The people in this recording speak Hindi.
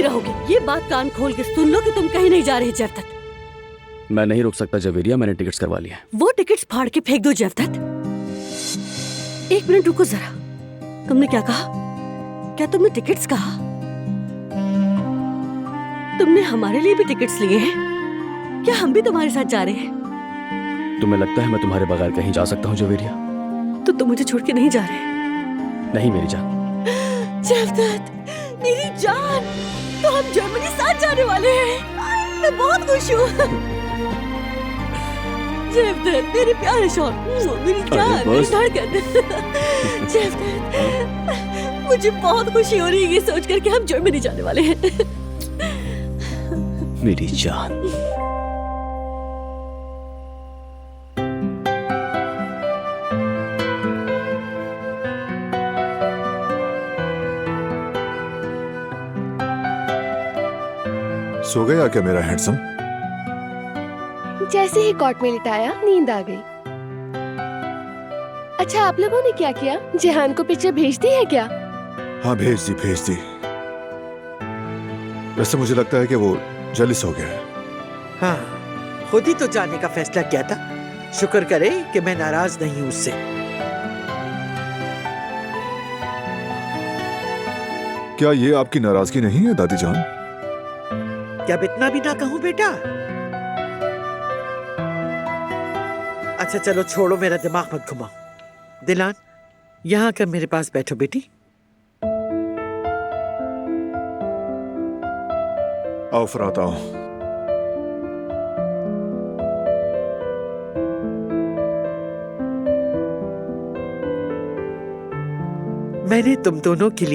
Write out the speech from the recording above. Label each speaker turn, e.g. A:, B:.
A: नहीं रहोगे। ये बात कान खोल के सुन लो कि तुम कहीं नहीं जा रहे जयवदत्त।
B: मैं नहीं रुक सकता जवेरिया, मैंने टिकट्स करवा लिए हैं।
A: वो टिकट्स फाड़ के फेंक दो जयवदत्त। एक मिनट रुको जरा, तुमने क्या कहा? क्या तुमने टिकट्स कहा? तुमने हमारे लिए भी टिकट्स लिए हैं? क्या हम भी तुम्हारे साथ जा रहे हैं?
B: तुम्हें लगता है मैं तुम्हारे बगैर कहीं जा सकता हूँ जवेरिया?
A: तो तुम मुझे छोड़ के नहीं जा रहे?
B: नहीं मेरी जान।
A: जयवदत्त, मेरी जान, तो हम जर्मनी साथ जाने वाले हैं। मैं बहुत खुश हूँ। जयवदत्त, मेरे प्यारे शौर, मेरी जान, मेरी धड़कन। जयवदत्त, मुझे बहुत खुशी हो रही है ये सोचकर कि हम जर्मनी जाने वाले हैं।
B: मेरी जान।
C: सो गया क्या मेरा हैंडसम?
D: जैसे ही कॉट में लिटाया नींद आ गई। अच्छा, आप लोगों ने क्या किया? जेहान को पिक्चर भेज दी है क्या?
C: हाँ भेज दी। वैसे मुझे लगता है कि वो जेलिस हो गया है।
E: हाँ, खुद ही तो जाने का फैसला किया था। शुक्र करे कि मैं नाराज नहीं हूँ उससे।
C: क्या ये आपकी नाराजगी नहीं है दादी जान?
E: क्या अब इतना भी ना कहूँ बेटा? अच्छा चलो छोड़ो, मेरा दिमाग मत घुमाओ। दिलान, यहाँ कर मेरे पास बैठो बेटी।
C: आओ फिर आता हूँ।
E: मैंने तुम दोनों के लिए